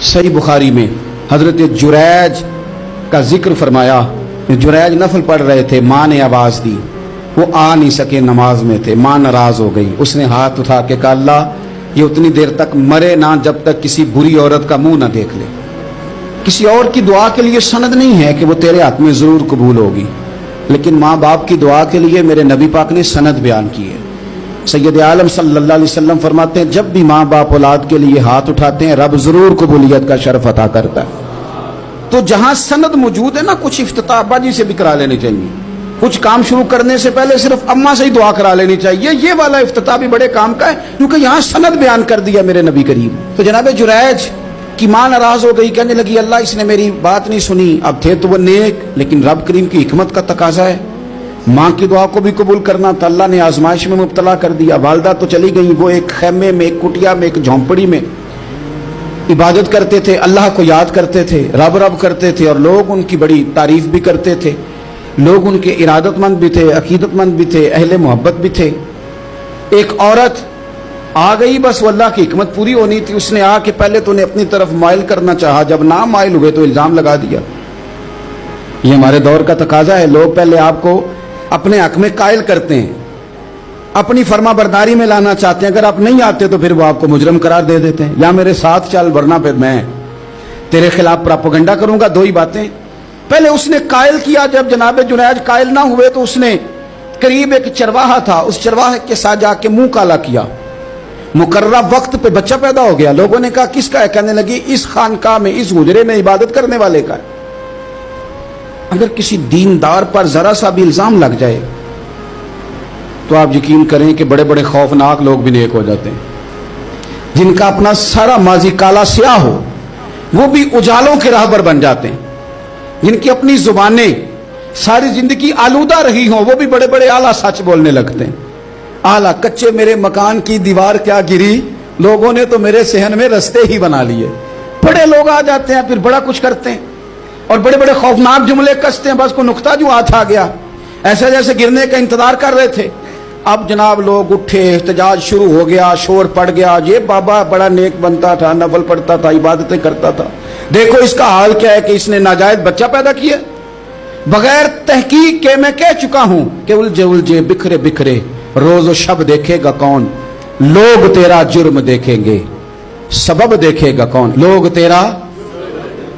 सही बुखारी में हजरत जुरैज का जिक्र फरमाया। जुरैज नफल पढ़ रहे थे, माँ ने आवाज़ दी, वो आ नहीं सके, नमाज में थे, माँ नाराज़ हो गई। उसने हाथ उठा के कहा, अल्लाह ये उतनी देर तक मरे ना जब तक किसी बुरी औरत का मुंह ना देख ले। किसी और की दुआ के लिए सनद नहीं है कि वो तेरे हाथ में ज़रूर कबूल होगी, लेकिन माँ बाप की दुआ के लिए मेरे नबी पाक ने सनद बयान की है। सैयद आलम सल्लल्लाहु अलैहि वसल्लम फरमाते हैं, जब भी माँ बाप औलाद के लिए हाथ उठाते हैं, रब ज़रूर कबूलियत का शर्फ अता करता है। तो जहां सनद मौजूद है ना, कुछ इफ्तिताह अब्बा जी से भी करा लेनी चाहिए। कुछ काम शुरू करने से पहले सिर्फ अम्मा से ही दुआ करा लेनी चाहिए। ये वाला इफ्तिताह भी बड़े काम का है, क्योंकि यहां सनद बयान कर दिया मेरे नबी करीम। तो जनाब जुरैज की माँ नाराज हो गई, कहने लगी, अल्लाह इसने मेरी बात नहीं सुनी। अब थे तो वो नेक, लेकिन रब करीम की हिकमत का तकाजा है, माँ की दुआ को भी कबूल करना था। अल्लाह ने आजमाइश में मुब्तला कर दिया। वालदा तो चली गई, वो एक खैमे में, एक कुटिया में, एक झोंपड़ी में इबादत करते थे, अल्लाह को याद करते थे, रब रब करते थे, और लोग उनकी बड़ी तारीफ भी करते थे। लोग उनके इरादतमंद भी थे, अकीदतमंद भी थे, अहले मोहब्बत भी थे। एक औरत आ गई, बस वो अल्लाह की हिकमत पूरी होनी थी। उसने आके पहले तो उन्हें अपनी तरफ माइल करना चाहा, जब ना माइल हुए तो इल्जाम लगा दिया। ये हमारे दौर का तकाजा है, लोग पहले आपको अपने हक में कायल करते हैं, अपनी फर्मा बरदारी में लाना चाहते हैं। अगर आप नहीं आते तो फिर वो आपको मुजरम करार दे देते हैं, या मेरे साथ चल वरना फिर मैं तेरे खिलाफ प्रोपेगेंडा करूंगा। दो ही बातें। पहले उसने कायल किया, जब जनाब जुनैज कायल ना हुए तो उसने करीब एक चरवाहा था, उस चरवाहे के साथ जाके मुंह काला किया। मुकर्रा वक्त पे बच्चा पैदा हो गया। लोगों ने कहा किसका है? कहने लगी इस खानकाह में, इस हुजरे में इबादत करने वाले का है। अगर किसी दीनदार पर जरा सा भी इल्जाम लग जाए तो आप यकीन करें कि बड़े बड़े खौफनाक लोग भी नेक हो जाते हैं। जिनका अपना सारा माजी काला स्याह हो, वो भी उजालों के राहबर बन जाते हैं। जिनकी अपनी जुबानें सारी जिंदगी आलूदा रही हों, वो भी बड़े बड़े आला सच बोलने लगते हैं। आला कच्चे मेरे मकान की दीवार क्या गिरी, लोगों ने तो मेरे सेहन में रस्ते ही बना लिए। बड़े लोग आ जाते हैं, फिर बड़ा कुछ करते हैं और बड़े बड़े खौफनाक जुमले कसते हैं। बस को नुक्ता जो हाथ आ गया, ऐसे जैसे गिरने का इंतजार कर रहे थे। अब जनाब लोग उठे, एहतजाज शुरू हो गया, शोर पड़ गया। ये बाबा बड़ा नेक बनता था, नफल पढ़ता था, इबादतें करता था, देखो इसका हाल क्या है कि इसने नाजायज बच्चा पैदा किया। बगैर तहकीक के मैं कह चुका हूं कि उलझे उलझे बिखरे बिखरे रोज शब देखेगा कौन, लोग तेरा जुर्म देखेंगे, सबब देखेगा कौन। लोग तेरा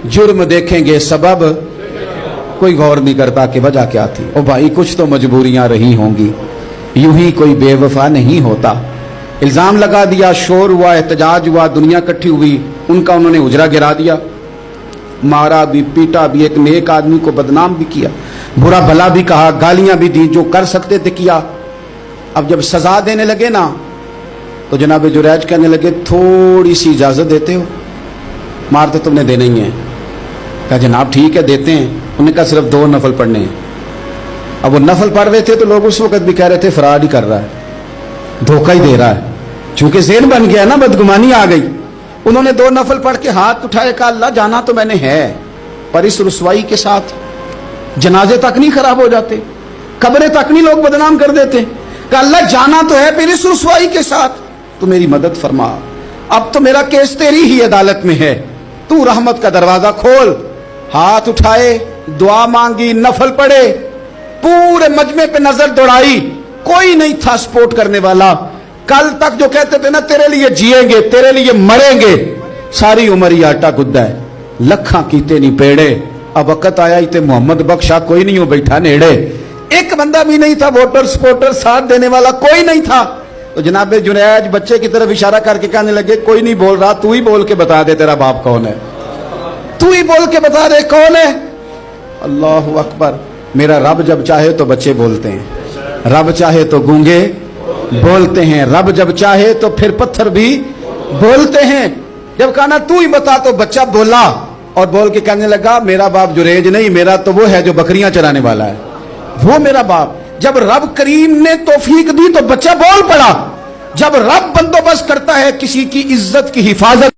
जुर्म देखेंगे, सबब कोई गौर नहीं करता कि वजह क्या थी। ओ भाई कुछ तो मजबूरियां रही होंगी, यूं ही कोई बेवफा नहीं होता। इल्जाम लगा दिया, शोर हुआ, एहतजाज हुआ, दुनिया इकट्ठी हुई, उनका उन्होंने उजरा गिरा दिया, मारा भी, पीटा भी, एक नेक आदमी को बदनाम भी किया, बुरा भला भी कहा, गालियां भी दी, जो कर सकते थे किया। अब जब सजा देने लगे ना, तो जनाब जुरैज कहने लगे थोड़ी सी इजाजत देते हो, मार तो तुमने देना ही है। कहा जनाब ठीक है देते हैं। उन्होंने कहा सिर्फ 2 नफल पढ़ने हैं। अब वो नफल पढ़ रहे थे तो लोग उस वक्त भी कह रहे थे फराड ही कर रहा है, धोखा ही दे रहा है, चूंकि ज़हन बन गया ना, बदगुमानी आ गई। उन्होंने 2 नफल पढ़ के हाथ उठाए, कहा अल्लाह जाना तो मैंने है, पर इस रुसवाई के साथ जनाजे तक नहीं खराब हो जाते, कब्रें तक नहीं लोग बदनाम कर देते। कहा अल्लाह जाना तो है, फिर इस रुसवाई के साथ तू मेरी मदद फरमा। अब तो मेरा केस तेरी ही अदालत में है, तू रहमत का दरवाजा खोल। हाथ उठाए, दुआ मांगी, नफल पढ़े, पूरे मजमे पे नजर दौड़ाई, कोई नहीं था सपोर्ट करने वाला। कल तक जो कहते थे ना तेरे लिए जिएंगे, तेरे लिए मरेंगे, सारी उम्र ही आटा गुद्दा है, लखा कीते नहीं पेड़े। अब वक्त आया इते मोहम्मद बख्शा कोई नहीं हो बैठा नेड़े। एक बंदा भी नहीं था, वोटर सपोर्टर साथ देने वाला कोई नहीं था। तो जनाब जुनैज बच्चे की तरफ इशारा करके कहने लगे कोई नहीं बोल रहा, तू ही बोल के बता दे तेरा बाप कौन है, तू ही बोल के बता दे कौन है। अल्लाहु अकबर। मेरा रब जब चाहे तो बच्चे बोलते हैं, रब चाहे तो गूंगे बोलते हैं, रब जब चाहे तो फिर पत्थर भी बोलते हैं। जब कहा ना तू ही बता तो बच्चा बोला, और बोल के कहने लगा मेरा बाप जुरैज नहीं, मेरा तो वो है जो बकरियां चराने वाला है, वो मेरा बाप। जब रब करीम ने तौफीक दी तो बच्चा बोल पड़ा। जब रब बंदोबस्त करता है किसी की इज्जत की हिफाजत